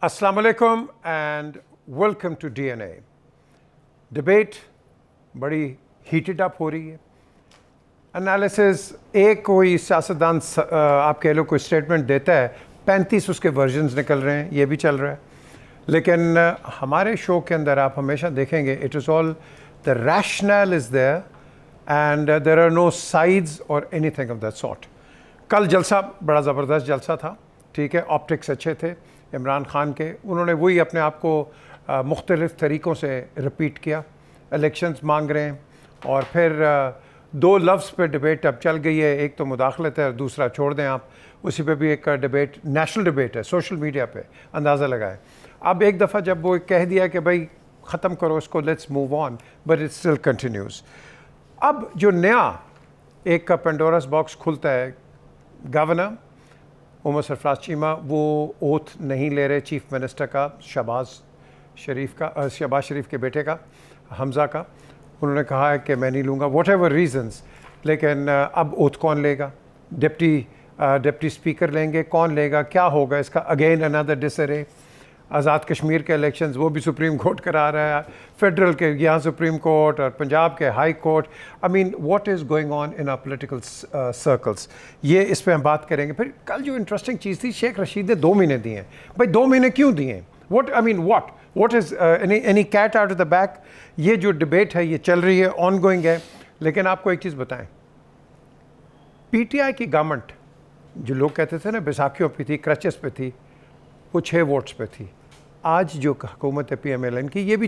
अस्सलाम वालेकुम and welcome to DNA. Debate बड़ी हीटेड अप हो रही है। एनालिसिस एक कोई सियासतदान आप कह लो कोई स्टेटमेंट देता है, 35 उसके वर्जन्स निकल रहे हैं, ये भी चल रहा है। लेकिन हमारे शो के अंदर आप हमेशा देखेंगे it is all the rational is there and there are no sides और एनीथिंग ऑफ दैट सॉर्ट। कल जलसा बड़ा ज़बरदस्त जलसा था, ठीक है, ऑप्टिक्स अच्छे थे इमरान खान के, उन्होंने वही अपने आप को मुख्तलिफ़ तरीक़ों से रिपीट किया। इलेक्शंस मांग रहे हैं और फिर दो लफ्ज़ पे डिबेट अब चल गई है, एक तो मुदाखलत है और दूसरा छोड़ दें आप, उसी पे भी एक डिबेट, नेशनल डिबेट है, सोशल मीडिया पे अंदाज़ा लगाएं। अब एक दफ़ा जब वो कह दिया कि भाई ख़त्म करो इसको, let's move on, but it still continues. अब जो नया एक का पेंडोरस बॉक्स खुलता है, गवर्नर उमर सरफराज चीमा वो ओथ नहीं ले रहे चीफ मिनिस्टर का, शहबाज शरीफ के बेटे का, हमज़ा का। उन्होंने कहा है कि मैं नहीं लूँगा, वॉट एवर रीज़न्स। लेकिन अब ओथ कौन लेगा? डिप्टी स्पीकर लेंगे, कौन लेगा, क्या होगा इसका? Again another disarray. Azad Kashmir के इलेक्शंस वो भी सुप्रीम कोर्ट करा रहा है, फेडरल के यहाँ सुप्रीम कोर्ट और पंजाब के high court. I mean what is going on in our political circles, ये इस पर हम बात करेंगे। फिर कल जो इंटरेस्टिंग चीज़ थी, शेख रशीद ने 2 महीने दिए हैं। भाई 2 महीने क्यों दिए हैं? What is any cat out of the bag? ये जो डिबेट है ये चल रही है, ऑन गोइंग है। लेकिन आपको एक चीज़ बताएं, PTI की गवर्नमेंट जो लोग कहते थे ना बैसाखियों पे थी, क्रचेस पे थी, वो 6 वोट्स पे थी। आज जो हुकूमत है PMLN की, ये भी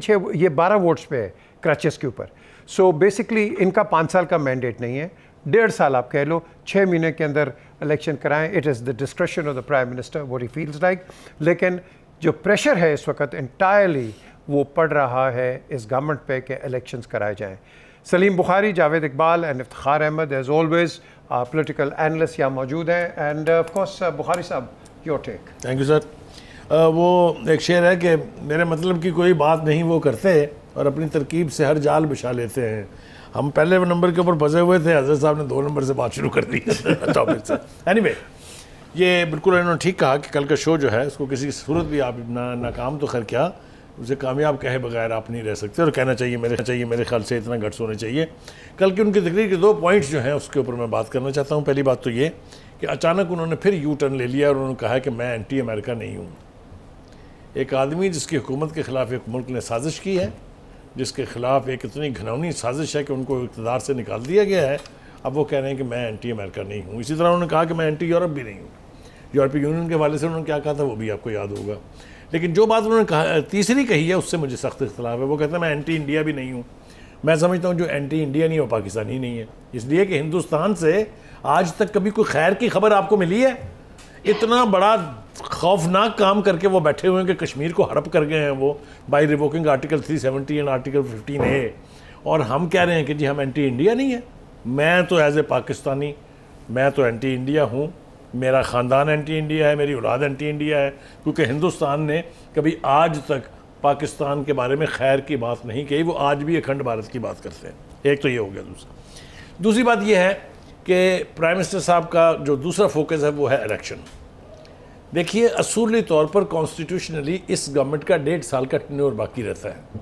12 वोट्स पे है क्रचेस के ऊपर। सो बेसिकली इनका 5 साल का मैंडेट नहीं है, 1.5 साल आप कह लो, 6 महीने के अंदर इलेक्शन कराएं। It is the discretion of the prime minister what he feels like. लेकिन जो प्रेशर है इस वक्त इंटायरली वो पड़ रहा है इस गवर्नमेंट पे कि इलेक्शंस कराए जाएँ। Salim Bukhari, Javed Iqbal and Iftikhar Ahmed as always political analyst यहाँ मौजूद हैं। And of course Bukhari sahab, your take. Thank you sir. वो एक शेर है कि मेरे मतलब की कोई बात नहीं वो करते और अपनी तरकीब से हर जाल बिछा लेते हैं। हम पहले नंबर के ऊपर फंसे हुए थे, हज़रत साहब ने 2 नंबर से बात शुरू कर दी टॉपिक से। एनीवे, ये बिल्कुल इन्होंने ठीक कहा कि कल का शो जो है उसको किसी सूरत भी आप नाकाम तो खैर क्या, उसे कामयाब कहे बगैर आप नहीं रह सकते, और कहना चाहिए मेरे ख्याल से इतना गट्स होने चाहिए। कल की उनकी तकरीर के 2 पॉइंट्स जो हैं उसके ऊपर मैं बात करना चाहता हूँ। पहली बात तो ये कि अचानक उन्होंने फिर यू टर्न ले लिया और उन्होंने कहा कि मैं एंटी अमेरिका नहीं हूँ। एक आदमी जिसकी हुकूमत के ख़िलाफ़ एक मुल्क ने साजिश की है, जिसके ख़िलाफ़ एक इतनी घिनौनी साजिश है कि उनको इक़्तिदार से निकाल दिया गया है, अब वो कह रहे हैं कि मैं एंटी अमेरिका नहीं हूँ। इसी तरह उन्होंने कहा कि मैं एंटी यूरोप भी नहीं हूँ। यूरोपीय यूनियन के हवाले से उन्होंने क्या कहा था वो भी आपको याद होगा। लेकिन जो बात उन्होंने कहा तीसरी कही है उससे मुझे सख्त इख्तिलाफ है। वो कहते हैं मैं एंटी इंडिया भी नहीं हूँ। मैं समझता हूँ जो एंटी इंडिया नहीं है वो पाकिस्तानी नहीं है, इसलिए कि हिंदुस्तान से आज तक कभी कोई खैर की खबर आपको मिली है? इतना बड़ा खौफनाक काम करके वो बैठे हुए हैं कि कश्मीर को हड़प कर गए हैं वो, by revoking article 370 and article 15A, और हम कह रहे हैं कि जी हम एंटी इंडिया नहीं है। मैं तो एज ए पाकिस्तानी मैं तो एंटी इंडिया हूँ, मेरा ख़ानदान एंटी इंडिया है, मेरी औलाद एंटी इंडिया है, क्योंकि हिंदुस्तान ने कभी आज तक पाकिस्तान के बारे में खैर की बात नहीं कही। वो आज भी अखंड भारत की बात करते हैं। एक तो ये हो गया। दूसरी बात ये है कि प्राइम मिनिस्टर साहब का जो दूसरा फोकस है वो है इलेक्शन। देखिए, असूली तौर पर कॉन्स्टिट्यूशनली इस गवर्नमेंट का 1.5 साल का टेन्योर बाकी रहता है।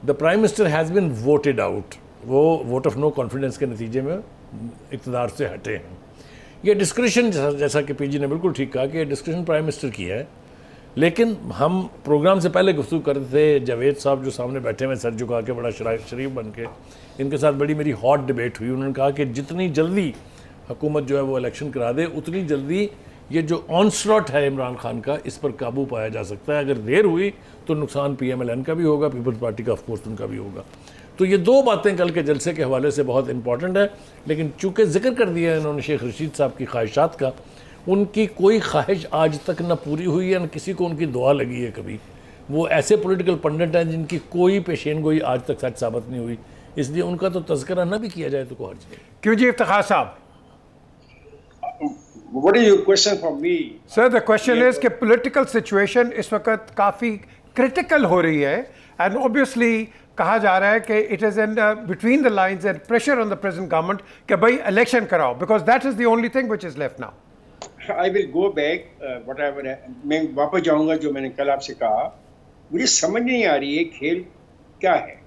The prime minister has been voted out, वो वोट ऑफ नो कॉन्फिडेंस के नतीजे में इक़्तिदार से हटे हैं। ये डिस्क्रिशन, जैसा कि PG ने बिल्कुल ठीक कहा कि ये डिस्क्रिशन प्राइम मिनिस्टर की है। लेकिन हम प्रोग्राम से पहले गुफ्तगू करते थे, जावेद साहब जो सामने बैठे हुए सर झुका के बड़ा शरीफ बन के, इनके साथ बड़ी मेरी हॉट डिबेट हुई। उन्होंने कहा कि जितनी जल्दी हुकूमत जो है वो इलेक्शन करा दे, उतनी जल्दी ये जो ऑनस्लॉट है इमरान खान का, इस पर काबू पाया जा सकता है। अगर देर हुई तो नुकसान PMLN का भी होगा, पीपल्स पार्टी का ऑफकोर्स उनका भी होगा। तो ये 2 बातें कल के जलसे के हवाले से बहुत इंपॉर्टेंट है। लेकिन चूँकि जिक्र कर दिया है इन्होंने शेख रशीद साहब की ख्वाहिशात का, उनकी कोई ख्वाहिश आज तक ना पूरी हुई है, न किसी को उनकी दुआ लगी है कभी। वो ऐसे पॉलिटिकल पंडित हैं जिनकी कोई पेशेन गोई आज तक सच साबित नहीं हुई, इसलिए उनका तो तज़किरा ना भी किया जाए तो कोई हर्ज नहीं। क्यों जी इफ्तिखार साहब? What is your question from me? Sir, the question is कि political situation इस वक्त काफ़ी critical हो रही है, and obviously कहा जा रहा है कि it is in between the lines and pressure on the present government कि भाई election कराओ, because that is the only thing which is left now. I will go back मैं वापस जाऊंगा जो मैंने कल आपसे कहा। मुझे समझ नहीं आ रही है खेल क्या है।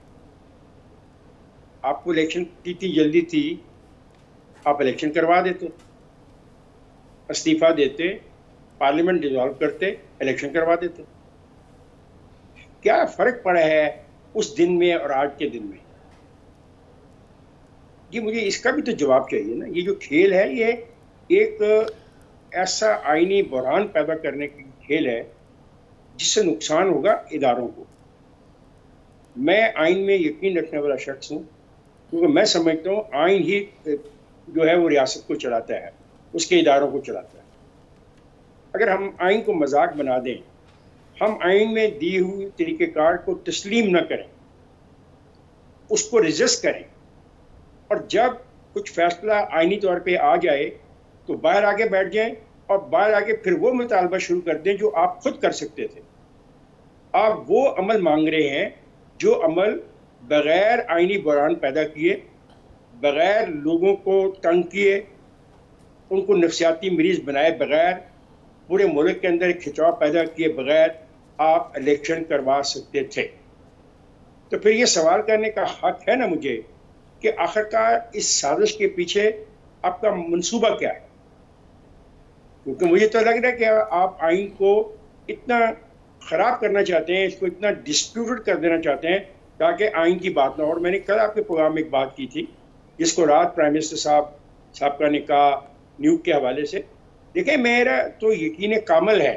आपको इलेक्शन की इतनी जल्दी थी, आप इलेक्शन करवा देते, इस्तीफा देते, पार्लियामेंट डिसॉल्व करते, इलेक्शन करवा देते। क्या फर्क पड़ा है उस दिन में और आज के दिन में? ये मुझे इसका भी तो जवाब चाहिए ना। ये जो खेल है ये एक ऐसा आईनी बहरान पैदा करने की खेल है जिससे नुकसान होगा इदारों को। मैं आइन में यकीन रखने वाला शख्स हूँ, क्योंकि मैं समझता हूँ आइन ही जो है वो रियासत को चलाता है, उसके इदारों को चलाता है। अगर हम आइन को मजाक बना दें, हम आइन में दी हुई तरीक़ेकार को तस्लीम न करें, उसको रिजिस्ट करें, और जब कुछ फैसला आइनी तौर पे आ जाए तो बाहर आके बैठ जाएं और बाहर आके फिर वो मुतालबा शुरू कर दें जो आप खुद कर सकते थे। आप वो अमल मांग रहे हैं जो अमल बग़ैर आइनी बहरान पैदा किए, बग़ैर लोगों को तंग किए, उनको नफसियाती मरीज बनाए बग़ैर, पूरे मुल्क के अंदर खिंचाव पैदा किए बग़ैर आप इलेक्शन करवा सकते थे। तो फिर ये सवाल करने का हक है ना मुझे कि आखिरकार इस साजिश के पीछे आपका मंसूबा क्या है? क्योंकि मुझे तो लग रहा है कि आप आइन को इतना ख़राब करना चाहते हैं, इसको इतना डिस्प्यूटेड कर देना चाहते हैं ताकि आइन की बात ना हो। और मैंने कल आपके प्रोग्राम में एक बात की थी जिसको रात प्राइम मिनिस्टर साहब का ने कहा न्यूज़ के हवाले से। देखिए, मेरा तो यकीन कामिल है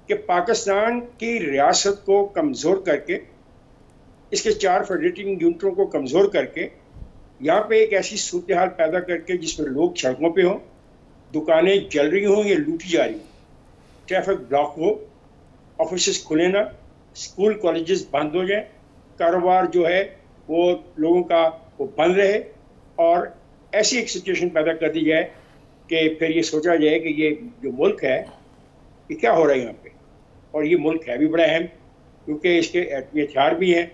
कि पाकिस्तान की रियासत को कमज़ोर करके, इसके 4 फेडरेटिंग यूनिटों को कमज़ोर करके, यहाँ पे एक ऐसी सूरत हाल पैदा करके जिसमें लोग सड़कों पे हों, दुकानें जल रही हों या लूटी जा रही हों, ट्रैफिक ब्लॉक हो, ऑफिस खुले ना, स्कूल कॉलेजेस बंद हो जाए, कारोबार जो है वो लोगों का वो बंद रहे, और ऐसी एक सिचुएशन पैदा कर दी जाए कि फिर ये सोचा जाए कि ये जो मुल्क है ये क्या हो रहा है यहाँ पे। और ये मुल्क है भी बड़ा अहम, क्योंकि इसके एटमी हथियार भी हैं।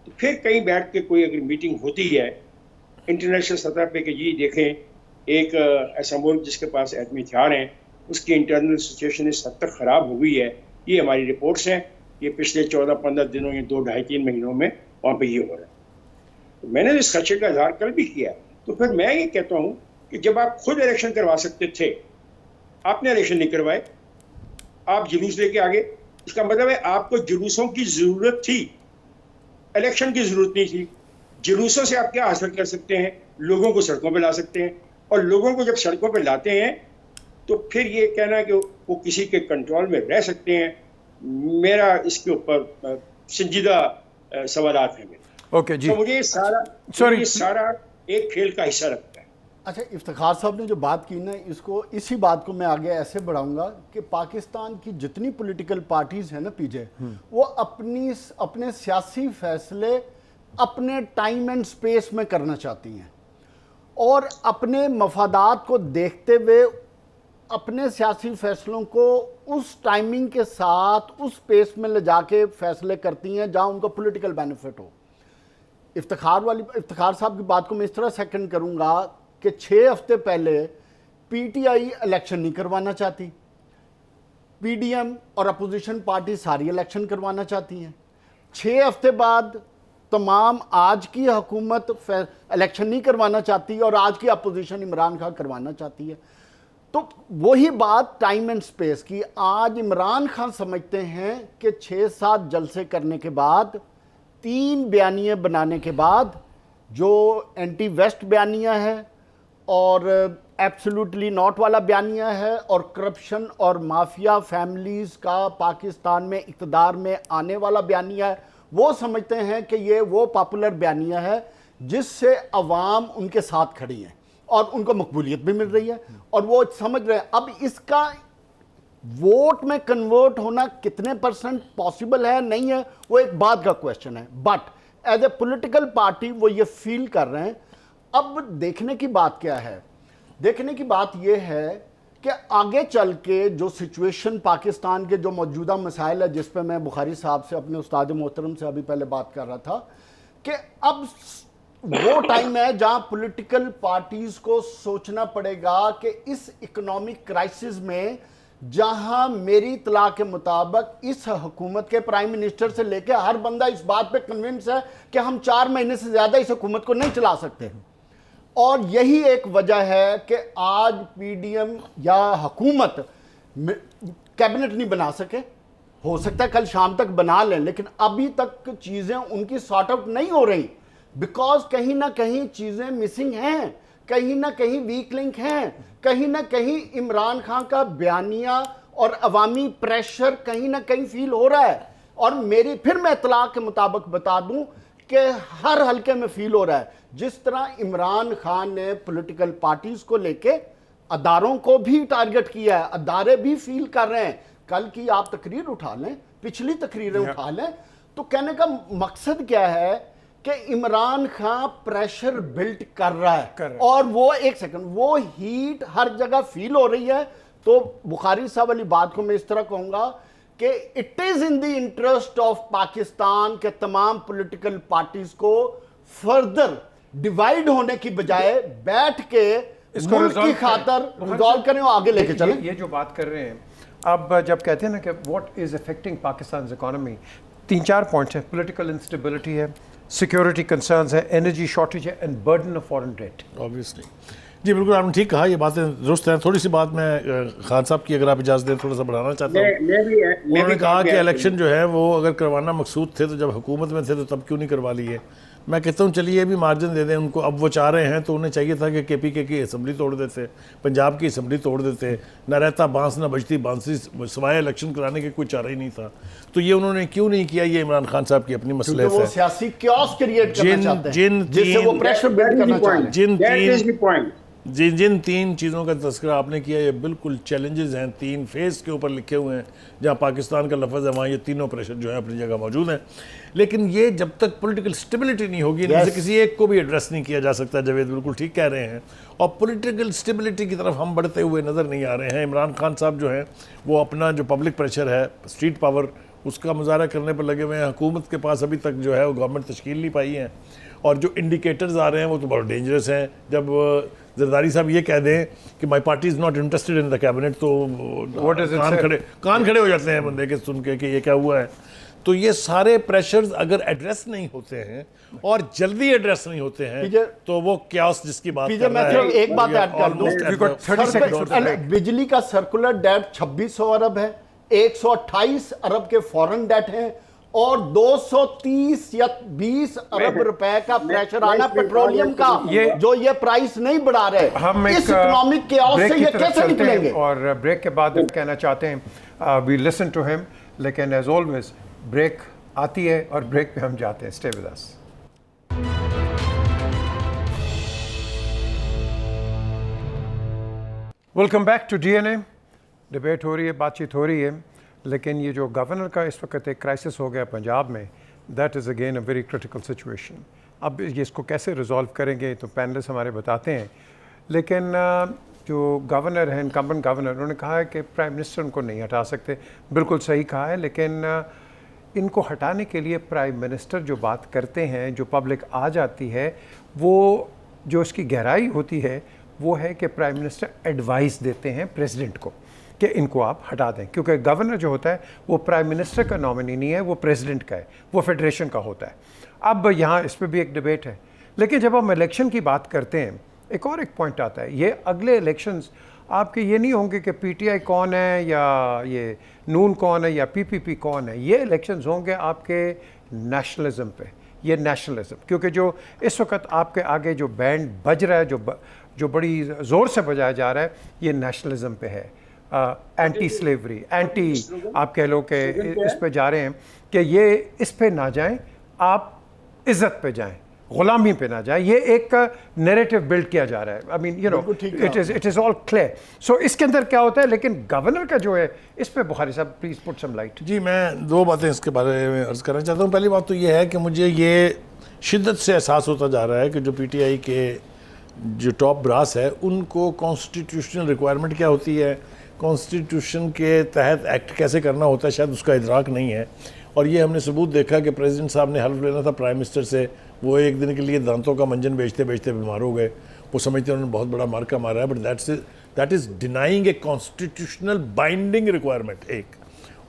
तो फिर कहीं बैठ के कोई अगर मीटिंग होती है इंटरनेशनल सतह पे कि जी देखें, एक ऐसा मुल्क जिसके पास एटमी हथियार हैं उसकी इंटरनल सिचुएशन इस हद तक ख़राब हो गई है, ये हमारी रिपोर्ट्स हैं, ये पिछले 14-15 दिनों या 2-2.5-3 महीनों में वहाँ पे ये हो रहा है। तो मैंने तो इस खदशे का इजहार कल भी किया। तो फिर मैं ये कहता हूँ कि जब आप खुद इलेक्शन करवा सकते थे, आपने इलेक्शन नहीं करवाए, आप जुलूस लेके आगे। इसका मतलब है आपको जुलूसों की ज़रूरत थी, इलेक्शन की ज़रूरत नहीं थी। जुलूसों से आप क्या हासिल कर सकते हैं? लोगों को सड़कों पे ला सकते हैं, और लोगों को जब सड़कों पे लाते हैं तो फिर ये कहना कि वो किसी के कंट्रोल में रह सकते हैं, मेरा इसके ऊपर संजीदा सवालात हैं मेरे। ओके जी, तो मुझे ये सारा एक खेल का हिस्सा लगता है। अच्छा, इफ्तिखार साहब ने जो बात की ना, इसी बात को मैं आगे ऐसे बढ़ाऊंगा कि पाकिस्तान की जितनी पॉलिटिकल पार्टीज हैं ना पीछे, वो अपने सियासी फैसले अपने टाइम एंड स्पेस में करना चाहती हैं, और अपने मफादात को देखते हुए अपने सियासी फैसलों को उस टाइमिंग के साथ उस स्पेस में ले जाके फैसले करती हैं जहां उनको पॉलिटिकल बेनिफिट हो। इफ्तिखार साहब की बात को मैं इस तरह सेकंड करूंगा कि 6 हफ्ते पहले पीटीआई इलेक्शन नहीं करवाना चाहती, पीडीएम और अपोजिशन पार्टी सारी इलेक्शन करवाना चाहती हैं। 6 हफ्ते बाद तमाम आज की हुकूमत इलेक्शन नहीं करवाना चाहती और आज की अपोजिशन इमरान खान करवाना चाहती है। तो वही बात टाइम एंड स्पेस की। आज इमरान खान समझते हैं कि 6-7 जलसे करने के बाद, 3 बयानियाँ बनाने के बाद, जो एंटी वेस्ट बयानिया है और एब्सोल्युटली नॉट वाला बयानिया है और करप्शन और माफिया फैमिलीज़ का पाकिस्तान में इक़्तिदार में आने वाला बयानिया है, वो समझते हैं कि ये वो पॉपुलर बयानिया है जिससे अवाम उनके साथ खड़ी है और उनको मकबूलियत भी मिल रही है, और वो समझ रहे हैं अब इसका वोट में कन्वर्ट होना कितने % पॉसिबल है नहीं है, वो एक बात का क्वेश्चन है। But as a political party वो ये फील कर रहे हैं। अब देखने की बात क्या है? देखने की बात यह है कि आगे चल के जो सिचुएशन पाकिस्तान के जो मौजूदा मसाइल है, जिस पे मैं बुखारी साहब से, अपने उस्ताद मोहतरम से अभी पहले बात कर रहा था, कि अब वो टाइम है जहां पॉलिटिकल पार्टीज को सोचना पड़ेगा कि इस इकोनॉमिक क्राइसिस में, जहां मेरी इत्तला के मुताबिक इस हुकूमत के प्राइम मिनिस्टर से लेकर हर बंदा इस बात पे कन्विंस है कि हम 4 महीने से ज्यादा इस हुकूमत को नहीं चला सकते, और यही एक वजह है कि आज पीडीएम या हुकूमत कैबिनेट नहीं बना सके। हो सकता है कल शाम तक बना लें, लेकिन अभी तक चीजें उनकी सॉर्ट आउट नहीं हो रही, बिकॉज कहीं ना कहीं चीजें मिसिंग हैं, कहीं ना कहीं वीक लिंक हैं, कहीं ना कहीं इमरान खान का बयानिया और अवामी प्रेशर कहीं ना कहीं फील हो रहा है। और मेरी फिर मैं इत्तला के मुताबिक बता दूं कि हर हल्के में फील हो रहा है, जिस तरह इमरान खान ने पॉलिटिकल पार्टीज को लेके अदारों को भी टारगेट किया है, अदारे भी फील कर रहे हैं। कल की आप तकरीर उठा लें, पिछली तकरीरें उठा लें, तो कहने का मकसद क्या है कि इमरान खान प्रेशर बिल्ड कर रहा है, और वो एक सेकंड, वो हीट हर जगह फील हो रही है। तो बुखारी साहब वाली बात को मैं इस तरह कहूंगा कि it is in the interest of Pakistan के तमाम पॉलिटिकल पार्टीज को फर्दर डिवाइड होने की बजाय बैठ के मुल्क की खातर रिजॉल्व करें और आगे लेके चलें। ये जो बात कर रहे हैं, अब जब कहते हैं ना कि what is affecting Pakistan economy, 3-4 points हैं। पॉलिटिकल इंस्टेबिलिटी है, सिक्योरिटी कंसर्न्स है, एनर्जी शॉर्टेज है, and burden of foreign debt. Obviously जी, बिल्कुल आपने ठीक कहा, ये बातें दुरुस्त हैं। थोड़ी सी बात मैं खान साहब की अगर आप इजाज़त दें थोड़ा सा बढ़ाना चाहता हूँ। उन्होंने कहा कि इलेक्शन जो है वो अगर करवाना मकसूद थे तो जब हुकूमत में थे तो तब क्यों नहीं करवा लिए। मैं कहता हूँ चलिए ये भी मार्जिन दे दें उनको, अब वो चाह रहे हैं तो उन्हें चाहिए था कि केपीके की असम्बली तोड़ देते, पंजाब की असम्बली तोड़ देते, न रहता बांस न बजती बांसी, सिवाय इलेक्शन कराने के कोई चारा ही नहीं था। तो ये उन्होंने क्यों नहीं किया, ये इमरान खान साहब की अपनी मसले वो सियासी क्योस क्रिएट करना चाहते हैं, जिससे वो प्रेशर बिल्ड करना चाहते हैं। जिन 3 चीज़ों का तस्करा आपने किया, ये बिल्कुल चैलेंजेस हैं, 3 फेस के ऊपर लिखे हुए हैं, जहाँ पाकिस्तान का लफ्ज़ है वहाँ ये तीनों प्रेशर जो है अपनी जगह मौजूद हैं। लेकिन ये जब तक पॉलिटिकल स्टेबिलिटी नहीं होगी, इनमें से किसी एक को भी एड्रेस नहीं किया जा सकता। जावेद बिल्कुल ठीक कह रहे हैं, और पॉलिटिकल स्टेबिलिटी की तरफ हम बढ़ते हुए नज़र नहीं आ रहे हैं। इमरान खान साहब जो हैं वो अपना जो पब्लिक प्रेशर है, स्ट्रीट पावर, उसका मुजाहरा करने पर लगे हुए हैं। हुकूमत के पास अभी तक जो है वो गवर्नमेंट तश्कील नहीं पाई है, और जो इंडिकेटर्स आ रहे हैं वो तो बहुत डेंजरस हैं। जब जरदारी साहब ये कह दें कि माई party is not interested in the cabinet, तो कान खड़े हो जाते हैं बंदे के सुन के कि ये क्या हुआ है। तो ये सारे प्रेशर्स अगर एड्रेस नहीं होते हैं और जल्दी एड्रेस नहीं होते हैं तो वो क्यास जिसकी बात कर रहा है। एक बात ऐड कर दूं, बिजली का सर्कुलर डेट 2600 अरब है, 128 अरब के फॉरेन डेट हैं, और 230 या 20 अरब रुपए का प्रेशर आना पेट्रोलियम का, जो ये प्राइस नहीं बढ़ा रहे। हम इस इकोनॉमिक केओस से ये कैसे निकलेंगे? और ब्रेक के बाद कहना चाहते हैं वी लिसन टू हिम, लेकिन एज ऑलवेज ब्रेक आती है और ब्रेक पे हम जाते हैं। Stay with us. Welcome back to DNA. Debate हो रही है, बातचीत हो रही है, लेकिन ये जो गवर्नर का इस वक्त एक क्राइसिस हो गया पंजाब में, that is again a very critical situation. अब ये इसको कैसे रिजॉल्व करेंगे तो पैनलिस्ट हमारे बताते हैं, लेकिन जो गवर्नर है, इनकम्बेंट गवर्नर, उन्होंने कहा है कि प्राइम मिनिस्टर उनको नहीं हटा सकते। बिल्कुल सही कहा है, लेकिन इनको हटाने के लिए प्राइम मिनिस्टर जो बात करते हैं, जो पब्लिक आ जाती है, वो जो इसकी गहराई होती है वो है कि प्राइम मिनिस्टर एडवाइस देते हैं प्रेसिडेंट को कि इनको आप हटा दें, क्योंकि गवर्नर जो होता है वो प्राइम मिनिस्टर का नॉमिनी नहीं है, वो प्रेसिडेंट का है, वो फेडरेशन का होता है। अब यहाँ इस पर भी एक डिबेट है, लेकिन जब हम इलेक्शन की बात करते हैं एक और एक पॉइंट आता है, ये अगले इलेक्शंस आपके ये नहीं होंगे कि पीटीआई कौन है या ये नून कौन है या पीपीपी कौन है, ये इलेक्शंस होंगे आपके नेशनलिज्म पे, ये नेशनलिज्म, क्योंकि जो इस वक्त आपके आगे जो बैंड बज रहा है, जो बड़ी ज़ोर से बजाया जा रहा है, ये नेशनलिज्म पे है। एंटी स्लेवरी, एंटी आप कह लो कि इस पे जा रहे हैं कि ये इस पे ना जाएं, आप इज्जत पे जाएं, गुलामी पे ना जाए। ये एक नैरेटिव बिल्ड किया जा रहा है। I mean you know it is all clear. So इसके अंदर क्या होता है, लेकिन गवर्नर का जो है इस पे बुखारी साहब प्लीज पुट सम लाइट। जी, मैं 2 बातें इसके बारे में अर्ज करना चाहता हूँ। पहली बात तो ये है कि मुझे ये शिद्दत से एहसास होता जा रहा है कि जो पीटीआई के जो टॉप ब्रास है उनको कॉन्स्टिट्यूशनल रिक्वायरमेंट क्या होती है, कॉन्स्टिट्यूशन के तहत एक्ट कैसे करना होता है, शायद उसका इदराक नहीं है। और ये हमने सबूत देखा कि प्रेसिडेंट साहब ने हेल्प लेना था प्राइम मिनिस्टर से, वो एक दिन के लिए दांतों का मंजन बेचते बेचते बीमार हो गए। वो समझते हैं उन्होंने बहुत बड़ा मार्का मारा है, but that is denying a constitutional binding requirement. एक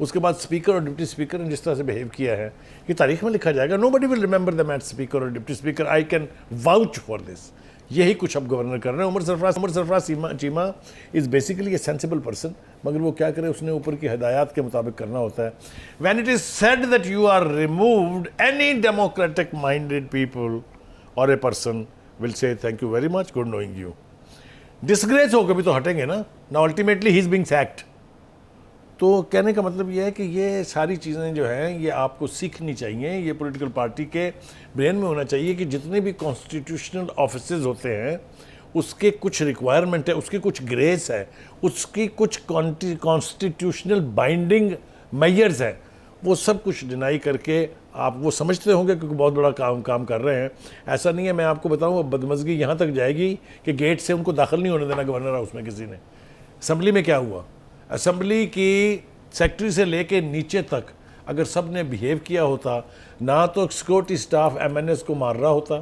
उसके बाद स्पीकर और डिप्टी स्पीकर ने जिस तरह से बिहेव किया है कि तारीख में लिखा जाएगा। Nobody will remember the mat speaker और deputy speaker, I can vouch for this. यही कुछ अब गवर्नर कर रहे हैं। Umar Sarfaraz Cheema is basically a sensible person, मगर वो क्या करे, उसने ऊपर की हिदायत के मुताबिक करना होता है। When it is said that you are removed, any democratic minded people और a person will say thank you very much, good knowing you. Disgrace हो कभी तो हटेंगे ना ultimately he is being sacked. तो कहने का मतलब ये है कि ये सारी चीज़ें जो हैं ये आपको सीखनी चाहिए। ये पॉलिटिकल पार्टी के ब्रेन में होना चाहिए कि जितने भी कॉन्स्टिट्यूशनल ऑफिसेज होते हैं उसके कुछ रिक्वायरमेंट है, उसकी कुछ ग्रेस है, उसकी कुछ कॉन्स्टिट्यूशनल बाइंडिंग मेजर्स है। वो सब कुछ डिनाई करके आप वो समझते होंगे क्योंकि बहुत बड़ा काम कर रहे हैं। ऐसा नहीं है, मैं आपको बताऊँ बदमज़गी यहाँ तक जाएगी कि गेट से उनको दाखिल नहीं होने देना गवर्नर हाउस में किसी ने। असम्बली में क्या हुआ, असम्बली की सेक्रेटरी से लेके नीचे तक अगर सब ने बिहेव किया होता, ना तो सिक्योरिटी स्टाफ एमएनएस को मार रहा होता,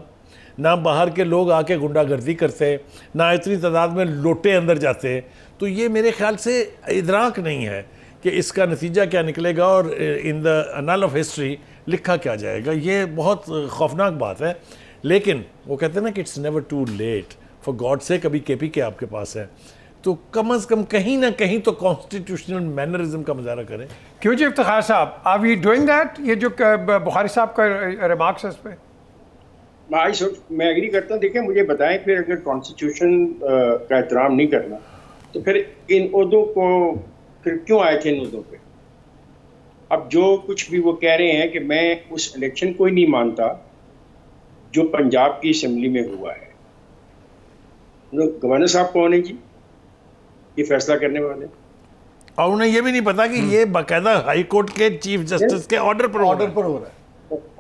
ना बाहर के लोग आके गुंडागर्दी करते, ना इतनी तादाद में लोटे अंदर जाते। तो ये मेरे ख्याल से इदराक नहीं है कि इसका नतीजा क्या निकलेगा और in the Anal of history लिखा क्या जाएगा। ये बहुत खौफनाक बात है। लेकिन वो कहते हैं ना कि it's never too late for God से, कभी केपी के आपके पास है तो कम से कम कहीं ना कहीं तो कॉन्स्टिट्यूशनल मैनरिज्म का मुजाहरा करें। क्यों जी इफ्तिखार साहब, आर वी डूइंग दैट? ये जो बुखारी साहब का रिमार्क्स है इस पे मैं एग्री करता हूँ। देखिए मुझे बताएं, फिर अगर कॉन्स्टिट्यूशन का एहतराम नहीं करना तो फिर इन ओहदों को फिर क्यों आए थे इन ओहदों पे? अब जो कुछ भी वो कह रहे हैं कि मैं उस इलेक्शन को ही नहीं मानता जो पंजाब की असेंबली में हुआ है। गवर्नर साहब कौन है जी ये फैसला करने वाले? और उन्हें ये भी नहीं पता कि ये बाकायदा हाई कोर्ट के चीफ जस्टिस के ऑर्डर पर हो रहा है।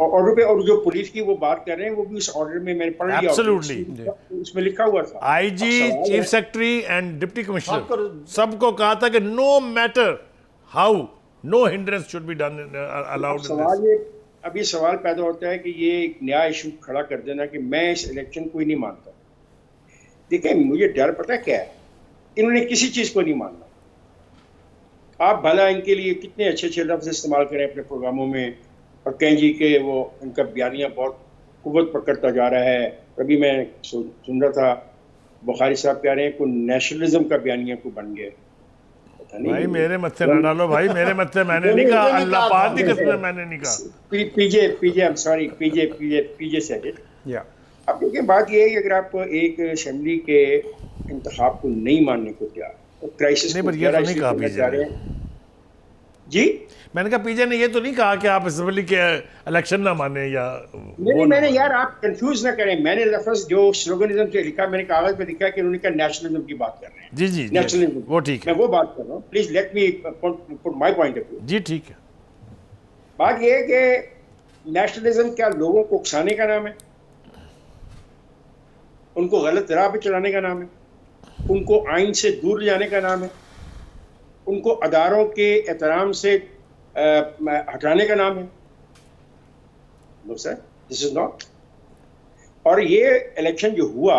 ऑर्डर पे, और जो पुलिस की वो बात कर रहे हैं वो भी उस ऑर्डर में मैंने पढ़ लिया। Absolutely. उसमें लिखा हुआ था IG, chief secretary and deputy commissioner सबको कहा था कि no matter how, no hindrance should be done allowed. सवाल ये अब ये सवाल पैदा होता है कि ये एक नया इशू खड़ा कर देना कि मैं इस इलेक्शन को ही नहीं मानता। देखिए मुझे डर पता क्या है, इन्होंने किसी चीज को नहीं मानना। आप भला इनके लिए कितने अच्छे अच्छे लफ्ज इस्तेमाल करें अपने प्रोग्रामों में और कहें जी के वो इनका बयानिया बहुत कुव्वत पकड़ता जा रहा है। अभी मैं सुन रहा था बुखारी साहब कह रहे हैं को नेशनलिज्म का बयानिया को बन गया। पता नहीं भाई मेरे मत्थे ना डालो भाई, मेरे मत्थे मैंने नहीं कहा, अल्लाह पाक की कसम मैंने नहीं कहा। PJ I am sorry, PJ said it. या अब देखिए बात ये है कि अगर आप एक असेंबली के इंतखाब को नहीं मानने को तैयार तो क्राइसिस नहीं, पर ये तो नहीं कहा पीजे ने जी। मैंने कहा पीजे ने ये तो नहीं कहा कि आप असेंबली के इलेक्शन ना माने या नहीं, मैंने यार आप कंफ्यूज ना करें। मैंने लफ्ज जो स्लोगनिज्म से लिखा मैंने कागज पे लिखा कि उन्होंने कहा नेशनलिज्म की बात कर रहे हैं। जी जी नेशनलिज्म वो ठीक है, मैं वो बात कर रहा हूँ। Please let me put my point of view. जी ठीक है। बात ये है कि नेशनलिज्म क्या लोगों को उकसाने का नाम है? उनको गलत राह पे चलाने का नाम है? उनको आइन से दूर ले जाने का नाम है? उनको अदारों के एहतराम से हटाने का नाम है? No sir, this is not. और ये इलेक्शन जो हुआ,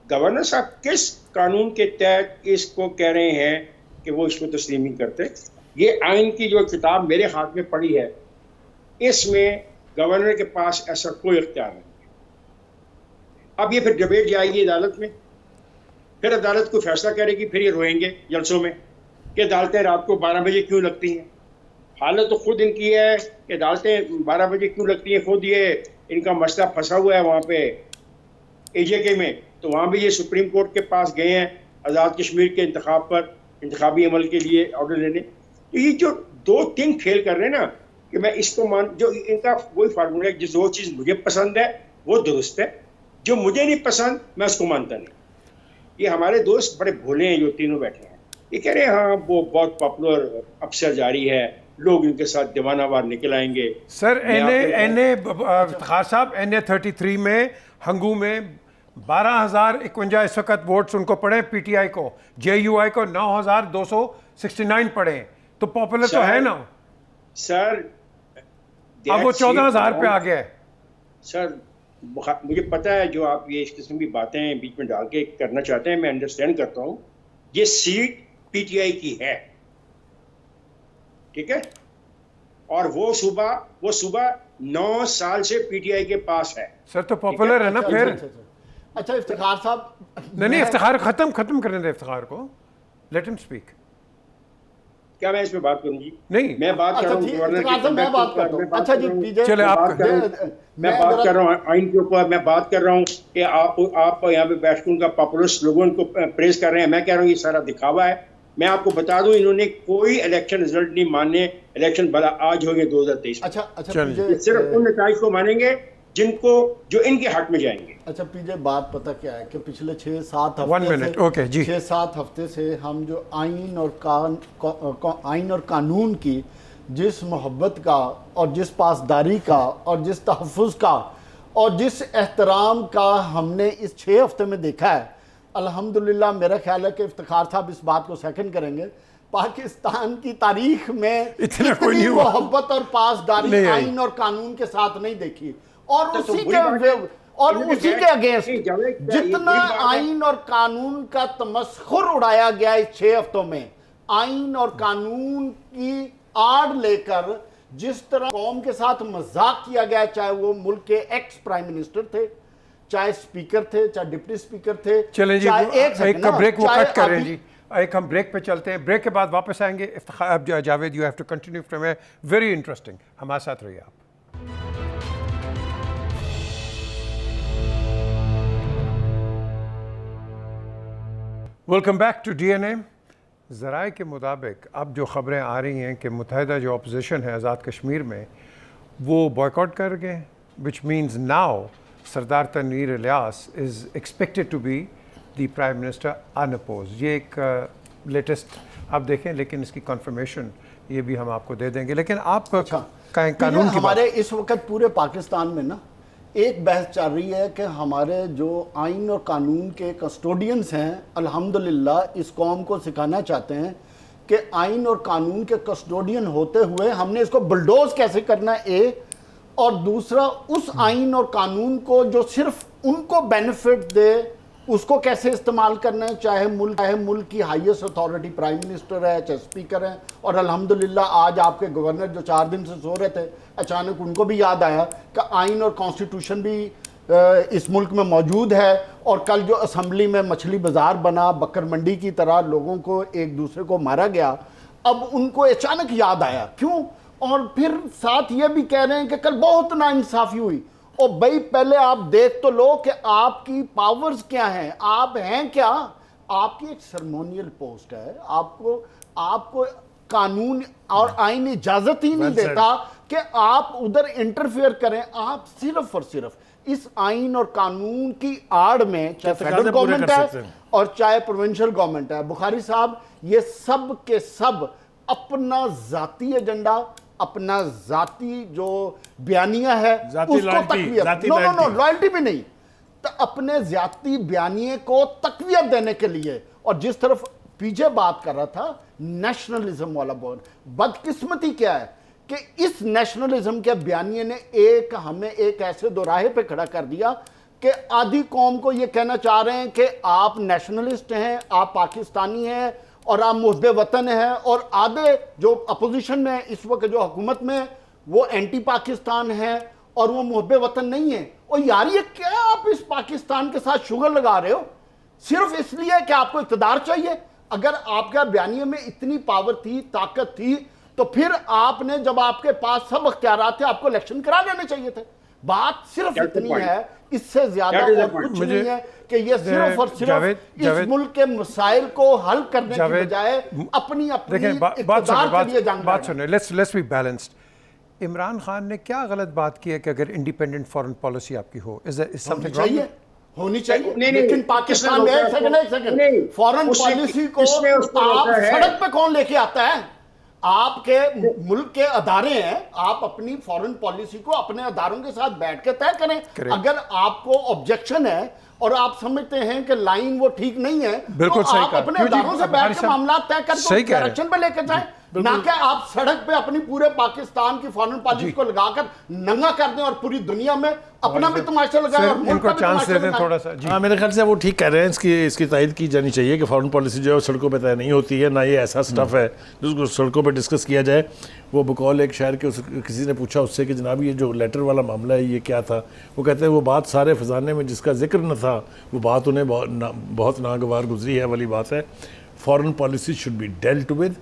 गवर्नर साहब किस कानून के तहत इसको कह रहे हैं कि वो इसको तस्लीम नहीं करते? ये आइन की जो किताब मेरे हाथ में पड़ी है, इसमें गवर्नर के पास ऐसा कोई इख्तियार नहीं है। अब ये फिर डिबेट जाएगी अदालत में, फिर अदालत को फैसला करेगी, फिर ये रोएंगे जलसों में कि अदालतें रात को 12 बजे क्यों लगती हैं। हालत तो खुद इनकी है कि अदालतें 12 बजे क्यों लगती हैं। खुद ये इनका मसला फंसा हुआ है वहाँ पे एजेके में, तो वहाँ भी ये सुप्रीम कोर्ट के पास गए हैं आज़ाद कश्मीर के इंतखाब पर, इंतखाबी अमल के लिए ऑर्डर लेने। तो ये जो दो तीन खेल कर रहे हैं ना कि मैं इसको जो इनका वही फार्मूला है, जो चीज़ मुझे पसंद है वो दुरुस्त है, जो मुझे नहीं पसंद मैं उसको मानता नहीं। ये हमारे दोस्त बड़े भोले हैं जो तीनों बैठे हैं। ये कह रहे हैं हाँ वो बहुत पॉपुलर अफसर जारी है, लोग इनके साथ दीवानावार निकल आएंगे। सर खार साहब NA33 में हंगू में 12,051 इस वक्त वोट्स उनको पड़े, पीटीआई को, JUI को 9,269 पड़े, तो पॉपुलर तो है ना सर। अब वो 14,000 पे आ गया है सर। मुझे पता है जो आप ये इस किस्म की बातें बीच में डाल के करना चाहते हैं, मैं अंडरस्टैंड करता हूँ। ये सीट पीटीआई की है, ठीक है, और वो सुबह 9 साल से पीटीआई के पास है। सर तो पॉपुलर है ना फिर। अच्छा इफ्तिखार साहब, नहीं इफ्तिखार खत्म करने दे इफ्तिखार को, लेट हिम स्पीक। क्या मैं इस पे बात करूं जी? नहीं मैं बात कर रहा हूँ गवर्नर की, मैं बात करता हूँ। अच्छा जी पीजे, चले आप मैं बात कर रहा हूँ आइन के ऊपर। मैं बात कर रहा हूँ कि आप यहाँ पे बैठ के उनका पॉपुलर स्लोगन को प्रेस कर रहे हैं। मैं कह रहा हूँ ये सारा दिखावा है। मैं आपको बता दूं, इन्होंने कोई इलेक्शन रिजल्ट नहीं माने। इलेक्शन भला आज हो गए 2023। अच्छा चलिए। पीजे, सिर्फ उन नताइज को मानेंगे जो इनके हक में जाएंगे। अच्छा पीजे, बात पता क्या है कि पिछले 6-7 1 हफ्ते मिनट, से, ओके जी, 6-7 हफ्ते से हम जो आइन और कानून की जिस मोहब्बत का और जिस पासदारी का और जिस तहफ़्फ़ुज़ का और जिस एहतराम का हमने इस 6 हफ्ते में देखा है, अल्हम्दुलिल्लाह मेरा ख्याल है कि इफ्तिखार साहब इस बात को सेकंड करेंगे, पाकिस्तान की तारीख में इतना कोई नहीं हुआ। मोहब्बत और पासदारी नहीं आई। आइन और कानून के साथ नहीं देखी। और तो उसी बुरी बात के है। और इन्होंने उसी के नहीं, अगेंस्ट जावेद, ये जितना बुरी बात है। आइन और कानून का तमस्खुर उड़ाया गया इस 6 हफ्तों में, आइन और कानून की आड़ लेकर जिस तरह कौम के साथ मजाक किया गया, चाहे वो मुल्क के एक्स प्राइम मिनिस्टर थे, चाहे स्पीकर थे, चाहे डिप्टी स्पीकर थे, चलें जी, चाहे एक का ब्रेक वो चाहे कट करें अभी- जी। एक हम ब्रेक पे चलते हैं, ब्रेक के बाद वापस आएंगे। Iftikhar Javed, you have to continue from a very interesting. हमारे साथ रहिए आप। Welcome back to DNA. ज़राए के मुताबिक अब जो ख़बरें आ रही हैं कि मुत्तहिदा जो अपोजिशन है आज़ाद कश्मीर में, वो बॉयकॉट कर गए, which means now Sardar Tanveer Ilyas is expected to be the prime minister unopposed. ये एक लेटेस्ट आप देखें, लेकिन इसकी कन्फर्मेशन ये भी हम आपको दे देंगे। लेकिन आप कानून की हमारे इस वक्त पूरे पाकिस्तान में ना एक बहस चल रही है कि हमारे जो आइन और कानून के कस्टोडियंस हैं, अल्हम्दुलिल्लाह इस कौम को सिखाना चाहते हैं कि आइन और कानून के कस्टोडियन होते हुए हमने इसको बुलडोज कैसे करना है, और दूसरा उस आइन और कानून को जो सिर्फ उनको बेनिफिट दे उसको कैसे इस्तेमाल करना है, चाहे मुल्क की हाईएस्ट अथॉरिटी प्राइम मिनिस्टर है, चाहे स्पीकर है। और अल्हम्दुलिल्लाह आज आपके गवर्नर जो 4 दिन से सो रहे थे, अचानक उनको भी याद आया कि आइन और कॉन्स्टिट्यूशन भी इस मुल्क में मौजूद है। और कल जो असम्बली में मछली बाजार बना, बकर मंडी की तरह लोगों को एक दूसरे को मारा गया, अब उनको अचानक याद आया। क्यों? और फिर साथ ये भी कह रहे हैं कि कल बहुत नाइंसाफ़ी हुई। और भाई पहले आप देख तो लो कि आपकी पावर्स क्या हैं, आप हैं क्या। आपकी एक सर्मोनियल पोस्ट है, आपको कानून और आइन इजाजत ही नहीं देता कि आप उधर इंटरफेयर करें। आप सिर्फ और सिर्फ इस आइन और कानून की आड़ में, चाहे फेडरल गवर्नमेंट है और चाहे प्रोविंशियल गवर्नमेंट है, बुखारी साहब, ये सब के सब अपना जाती एजेंडा, अपना जाती जो बयानिया है उसको तकवीयत, नो लॉयल्टी भी नहीं, तो अपने जाती बयानिए को तकवीयत देने के लिए। और जिस तरफ पीछे बात कर रहा था नेशनलिज्म वाला बोल, बदकिस्मती क्या है कि इस नेशनलिज्म के बयानिए ने हमें एक ऐसे दोराहे पे खड़ा कर दिया कि आधी कौम को ये कहना चाह रहे हैं कि आप नेशनलिस्ट हैं, आप पाकिस्तानी हैं और आप मुहब्बे वतन है, और आधे जो अपोजिशन में इस वक्त जो हुकूमत में वो एंटी पाकिस्तान है और वो मुहब्बे वतन नहीं है। और यार ये क्या आप इस पाकिस्तान के साथ शुगर लगा रहे हो सिर्फ इसलिए कि आपको इक़्तिदार चाहिए? अगर आपका बयानिए में इतनी पावर थी, ताकत थी, तो फिर आपने जब आपके पास सब अख्तियारात थे आपको इलेक्शन करा लेने चाहिए थे। बात सिर्फ इतनी है, इससे ज्यादा और कुछ नहीं है कि ये सिर्फ और सिर्फ इस मुल्क के मसाइल को हल करने की बजाय अपनी इक़्तिदार के लिए जंग। बात सुनिए, let's be balanced. Imran Khan ने क्या गलत बात की है कि अगर इंडिपेंडेंट फॉरेन पॉलिसी आपकी हो, इज समथिंग रॉन्ग? होनी चाहिए, लेकिन पाकिस्तान में एक सेकंड फॉरेन पॉलिसी को आप सड़क पे कौन लेके आता है? आपके मुल्क के अदारे हैं, आप अपनी फॉरेन पॉलिसी को अपने अदारों के साथ बैठ के तय करें। अगर आपको ऑब्जेक्शन है और आप समझते हैं कि लाइन वो ठीक नहीं है, बिल्कुल तो सही आप अपने अदारों से बैठ के मामला तय करके डायरेक्शन पे लेके जाएं, ना कि आप सड़क पे अपनी पूरे पाकिस्तान की फॉरेन पॉलिसी को लगाकर नंगा कर दें और पूरी दुनिया में अपना भी तमाशा लगाए और सर, मुल्क इनको का भी चांस तमाशा दे दें लगाएं। थोड़ा सा जी। हाँ, मेरे ख्याल से वो ठीक कह रहे हैं। इसकी तायद की जानी चाहिए कि फॉरेन पॉलिसी जो है वो सड़कों पे तय नहीं होती है, ना ये ऐसा स्टफ है जिसको सड़कों पे डिस्कस किया जाए। वो बकौल एक शायर के किसी ने पूछा उससे कि जनाब ये जो लेटर वाला मामला है ये क्या था, वो कहते हैं वो बात सारे फ़ज़ाने में जिसका जिक्र न था वो बात उन्हें बहुत नागवार गुजरी है वाली बात है। Foreign policy should be dealt with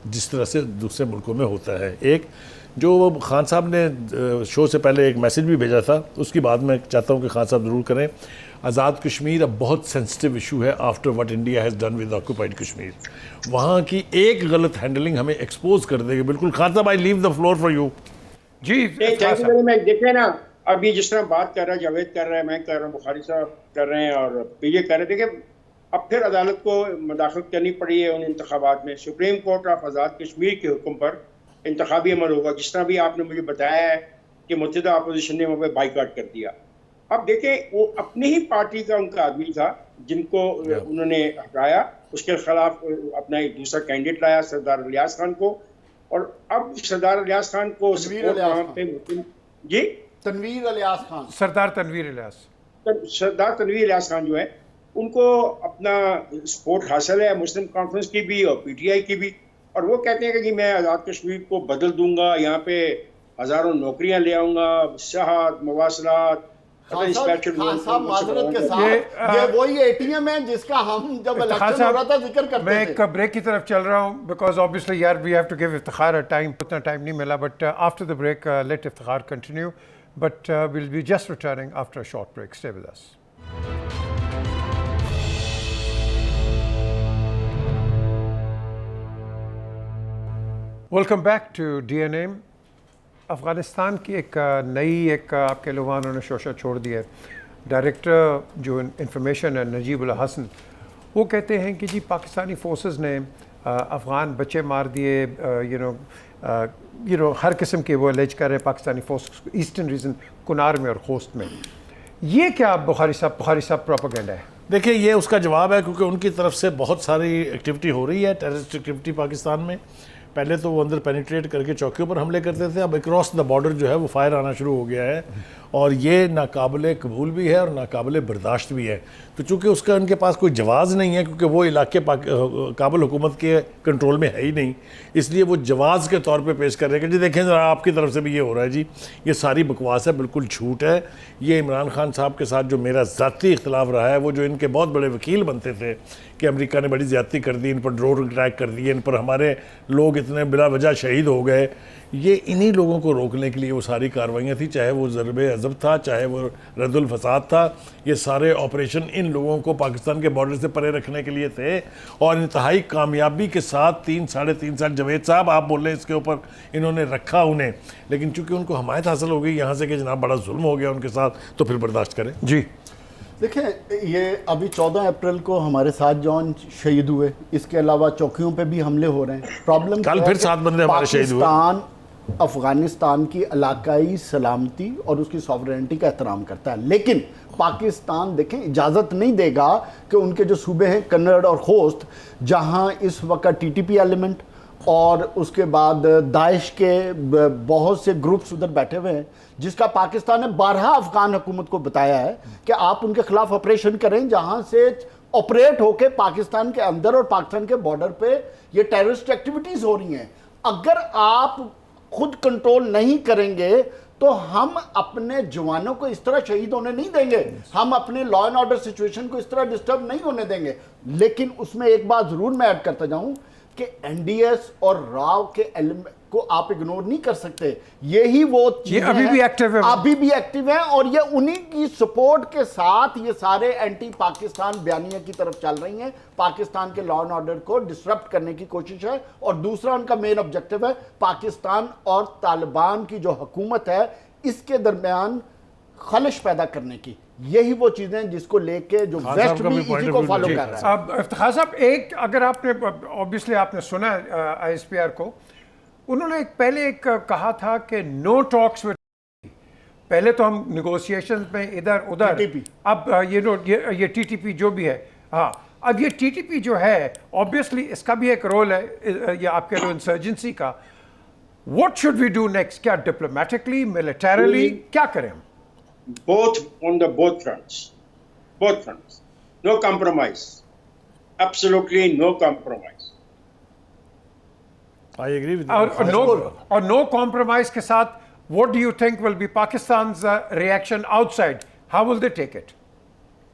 जिस तरह से दूसरे मुल्कों में होता है। एक जो खान साहब ने शो से पहले एक मैसेज भी भेजा था, उसकी बात मैं चाहता हूँ कि खान साहब ज़रूर करें। आज़ाद कश्मीर अब बहुत सेंसिटिव इशू है after what India has done with occupied Kashmir. वहाँ की एक गलत हैंडलिंग हमें एक्सपोज कर देगी। बिल्कुल Khan sahab, I leave the floor for you. जी थैंक यू वेरी मच। देखें ना, अभी जिस तरह बात कर रहा है जावेद कर रहा है, मैं कर रहा हूँ, बुखारी साहब कर रहे हैं और पीजे कर रहे हैं। देखिए अब फिर अदालत को मदाखलत करनी पड़ी है उन इंतखाबात में। सुप्रीम कोर्ट ऑफ आज़ाद कश्मीर के हुक्म पर इंतखाबी अमल होगा, जिस तरह भी आपने मुझे बताया है कि मुत्तहिदा अपोजिशन ने वहाँ पर बाइकआउट कर दिया। अब देखें वो अपनी ही पार्टी का उनका आदमी था जिनको उन्होंने हटाया, उसके खिलाफ अपना एक दूसरा कैंडिडेट लाया सरदार इलियास खान को, और अब सरदार इलियास खान को तनवीर इलियास खान। जी तनवीर इलियास खान, सरदार तनवीर इलियास, सरदार तनवीर इलियास खान जो है उनको अपना सपोर्ट हासिल है मुस्लिम कॉन्फ्रेंस की भी और पीटीआई की भी, और वो कहते हैं कि मैं आज़ाद कश्मीर को बदल दूंगा, यहाँ पे हज़ारों नौकरियां ले आऊंगा, सेहत, मवासलात, खान साहब माजरत के साथ ये वही एटीएम है जिसका हम जब इलेक्शन हो रहा था जिक्र करते मैं थे। एक ब्रेक की तरफ चल रहा हूँ बिकॉज ऑब्वियसली यार we have to give Iftikhar time, उतना टाइम नहीं मिला, but after the break let Iftikhar continue, but will be just returning after a short break. Stay with us. Welcome back to DNA. Afghanistan की एक नई आपके लोगों ने शोशा छोड़ दिया है। डायरेक्टर जो इंफॉर्मेशन है नजीब उल हसन, वो कहते हैं कि जी पाकिस्तानी फोर्सेस ने अफ़गान बच्चे मार दिए, यू नो हर किस्म के वो एलेज कर रहे हैं Pakistani forces eastern region Kunar में और खोस्त में। ये क्या बुखारी साहब प्रोपेगेंडा है? देखिए ये उसका जवाब है, क्योंकि उनकी तरफ से बहुत सारी एक्टिविटी हो रही है, टेररिस्ट एक्टिविटी पाकिस्तान में। पहले तो वो अंदर पेनिट्रेट करके चौकियों पर हमले करते थे, अब अक्रॉस द बॉर्डर जो है वो फायर आना शुरू हो गया है, और ये नाकाबिले कबूल भी है और नाकाबिले बर्दाश्त भी है। तो चूँकि उसका उनके पास कोई जवाज़ नहीं है, क्योंकि वो इलाके काबुल हुकूमत के कंट्रोल में है ही नहीं, इसलिए वो जवाज़ के तौर पे पेश कर रहे हैं कि जी देखें ज़रा आपकी तरफ से भी ये हो रहा है। जी ये सारी बकवास है, बिल्कुल झूठ है। ये इमरान खान साहब के साथ जो मेरा ज़ाती इख्तलाफ रहा है, वो जो इनके बहुत बड़े वकील बनते थे कि अमेरिका ने बड़ी ज़्यादती कर दी, इन पर ड्रोन अटैक कर दिए, इन पर हमारे लोग इतने बिला वजह शहीद हो गए, ये इन्हीं लोगों को रोकने के लिए वो सारी कार्रवाइयाँ थी, चाहे वो ज़रबे अज़ब था, चाहे वो रद्दुल फसाद था। ये सारे ऑपरेशन इन लोगों को पाकिस्तान के बॉर्डर से परे रखने के लिए थे, और इंतहाई कामयाबी के साथ 3-3.5 साल जावेद साहब आप बोल रहे हैं इसके ऊपर इन्होंने रखा उन्हें, लेकिन चूँकि उनको हमायत हासिल हो गई यहाँ से कि जनाब बड़ा जुल्म हो गया उनके साथ, तो फिर बर्दाश्त करें। जी देखें ये अभी 14 अप्रैल को हमारे 7 जवान शहीद हुए, इसके अलावा चौकियों पे भी हमले हो रहे हैं। प्रॉब्लम कल फिर 7 बंदे हमारे शहीद हुए। पाकिस्तान अफगानिस्तान की इलाकाई सलामती और उसकी सॉवरेनिटी का एहतराम करता है, लेकिन पाकिस्तान देखें इजाज़त नहीं देगा कि उनके जो सूबे हैं कन्नड़ और खोस्त, जहां इस वक्त टीटीपी एलिमेंट और उसके बाद दाइश के बहुत से ग्रुप्स उधर बैठे हुए हैं, जिसका पाकिस्तान ने 12 अफगान हुकूमत को बताया है कि आप उनके खिलाफ ऑपरेशन करें, जहां से ऑपरेट होकर पाकिस्तान के अंदर और पाकिस्तान के बॉर्डर पे ये टेररिस्ट एक्टिविटीज हो रही हैं। अगर आप खुद कंट्रोल नहीं करेंगे तो हम अपने जवानों को इस तरह शहीद होने नहीं देंगे, हम अपने लॉ एंड ऑर्डर सिचुएशन को इस तरह डिस्टर्ब नहीं होने देंगे। लेकिन उसमें एक बात जरूर मैं ऐड करता जाऊं कि एनडीएस और राव के एलिमेंट को आप इग्नोर नहीं कर सकते। यही वो चीजें अभी भी एक्टिव है, अभी भी एक्टिव है, और ये उन्हीं की सपोर्ट के साथ ये सारे एंटी पाकिस्तान बयानियां की तरफ चल रही हैं। पाकिस्तान के लॉ एंड ऑर्डर को डिसरप्ट करने की कोशिश है, और दूसरा उनका मेन ऑब्जेक्टिव है पाकिस्तान और तालिबान की जो हुकूमत है इसके दरमियान खलिश पैदा करने की। यही वो चीजें जिसको लेके जो वेस्ट भी इसी को फॉलो कर रहा है। अब इफ्तिखार साहब, एक अगर आपने ऑब्वियसली आपने सुना आईएसपीआर को, उन्होंने पहले कहा था कि नो टॉक्स विद, पहले तो हम नेगोशिएशंस में इधर उधर, TTP। अब ये टीटीपी जो भी है, हाँ अब ये टीटीपी जो है ऑब्वियसली इसका भी एक रोल है, ये आपके लो इंसर्जेंसी का। What should we do next? क्या डिप्लोमेटिकली, मिलिटरीली क्या करें हम? both fronts. No compromise. Absolutely no compromise. I agree with you. और नो कॉम्प्रोमाइज के साथ what do you think will be Pakistan's reaction outside? How will they take it?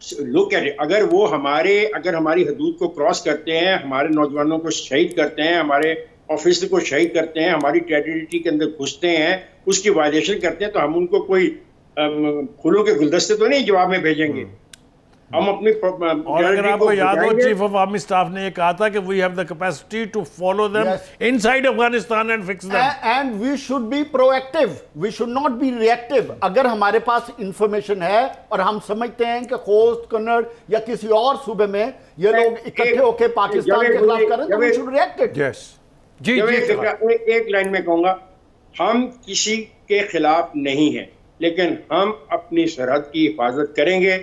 So look at it. अगर हमारी हदूद को cross करते हैं, हमारे नौजवानों को शहीद करते हैं, हमारे ऑफिसर को शहीद करते हैं, हमारी टेरिटरी के अंदर घुसते हैं, उसकी वायलेशन करते हैं, तो हम उनको कोई फूलों के गुलदस्ते तो नहीं जवाब में भेजेंगे। हम अपनी और अगर आपको याद हो, चीफ ऑफ आर्मी स्टाफ ने ये कहा था कि we have the capacity to follow them inside Afghanistan and fix them, and we should be proactive, we should not be reactive. अगर हमारे पास इंफॉर्मेशन है और हम समझते हैं कि खोस्त, कन्नड़ या किसी और सूबे में ये लोग इकट्ठे होकर पाकिस्तान के खिलाफ करें, तो we should react it. Yes जी एक लाइन में कहूंगा, हम किसी के खिलाफ नहीं हैं, लेकिन हम अपनी सरहद की हिफाजत करेंगे,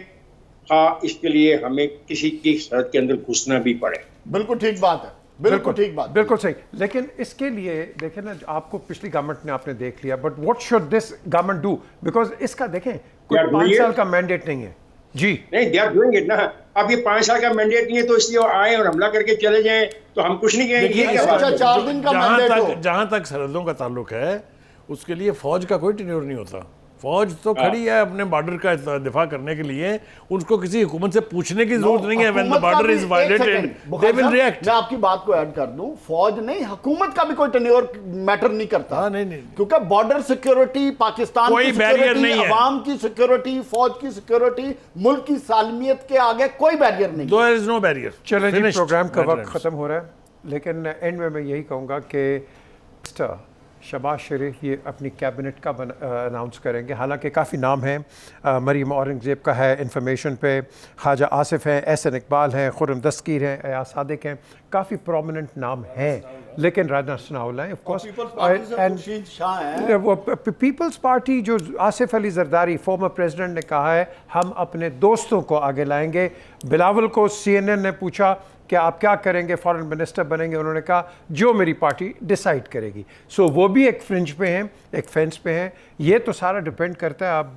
हाँ इसके लिए हमें किसी की सरहद के अंदर घुसना भी पड़े। बिल्कुल ठीक बात है, बिल्कुल ठीक बात, बिल्कुल सही। लेकिन इसके लिए देखें ना, आपको पिछली गवर्नमेंट ने आपने देख लिया, but what should this government do? Because इसका देखें कोई 5 साल का मैंडेट नहीं है जी। नहीं, दे आर डूइंग इट ना। अब ये 5 साल का मैंडेट नहीं है तो इसलिए आए और हमला करके चले जाएं तो हम कुछ नहीं कहेंगे। अच्छा 4 दिन का मैंडेट हो। जहां तक सरहदों का ताल्लुक है, उसके लिए फौज का कोई टेन्योर नहीं होता। फौज तो खड़ी है अपने बॉर्डर का दिफा करने के लिए, उनको किसी हुकूमत से पूछने की जरूरत नहीं है। When the border is violated they will react. मैं आपकी बात को ऐड कर दूं, फौज नहीं, हुकूमत का भी कोई टेन्योर मैटर नहीं करता। नहीं, क्योंकि बॉर्डर सिक्योरिटी, पाकिस्तान कोई की बैरियर सिक्योरिटी, नहीं है। अवाम की सिक्योरिटी, फौज की सिक्योरिटी, मुल्क की सालमियत के आगे कोई बैरियर नहीं। There is no barrier. चलें जी, प्रोग्राम का वक्त खत्म हो रहा है, लेकिन एंड में मैं यही कहूँगा कि शहबाज शरीफ ये अपनी कैबिनेट का अनाउंस करेंगे। हालांकि काफ़ी नाम हैं, मरीम औरंगज़ेब का है इंफॉर्मेशन पे, ख्वाजा आसिफ हैं, एहसन इकबाल हैं, खुर्रम दस्तगीर हैं, अयाज सादिक हैं, काफ़ी प्रोमिनेंट नाम हैं, लेकिन राना सनाउल्लाह हैं ऑफ कोर्स, एंड वो पीपल्स पार्टी जो आसिफ अली जरदारी फॉर्मर प्रेसिडेंट ने कहा है हम अपने दोस्तों को आगे लाएंगे। बिलावल को CNN ने पूछा कि आप क्या करेंगे, फॉरेन मिनिस्टर बनेंगे, उन्होंने कहा जो मेरी पार्टी डिसाइड करेगी। सो वो भी एक फ्रिंज पे हैं, एक फेंस पे हैं। ये तो सारा डिपेंड करता है अब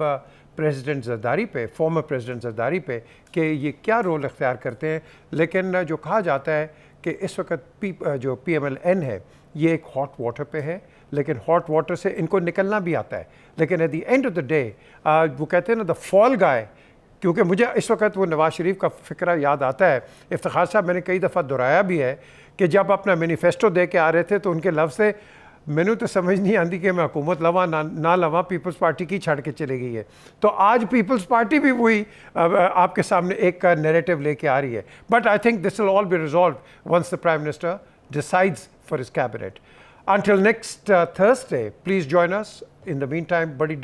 प्रेसिडेंट जरदारी पे, फॉर्मर प्रेसिडेंट जरदारी पे, कि ये क्या रोल इख्तियार करते हैं। लेकिन जो कहा जाता है कि इस वक्त जो PMLN है ये एक हॉट वाटर पे है, लेकिन हॉट वाटर से इनको निकलना भी आता है। लेकिन at the end of the day वो कहते हैं ना द फॉल गाय, क्योंकि मुझे इस वक्त वो नवाज शरीफ का फ़िक्रा याद आता है। इफ्तिखार साहब मैंने कई दफ़ा दोहराया भी है कि जब अपना मैनिफेस्टो दे के आ रहे थे तो उनके लफ्ज़ से मैंने तो समझ नहीं आती कि मैं हुकूमत लवा ना लवा, पीपल्स पार्टी की छड़ के चली गई है। तो आज पीपल्स पार्टी भी वही आपके सामने एक नैरेटिव लेके आ रही है। But I think this will all be resolve once the prime minister decides for his cabinet. Until next Thursday, please join us. In the meantime, बड़ी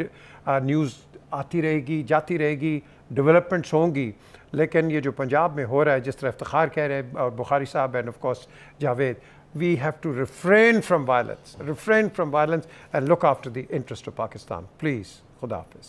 न्यूज़ आती रहेगी, जाती रहेगी, डेवलपमेंट्स होंगी। लेकिन ये जो पंजाब में हो रहा है, जिस तरह इफ्तिखार कह रहे हैं और बुखारी साहब and of course Javed, we have to refrain from violence and look after the interest of Pakistan. Please, Khuda Hafiz.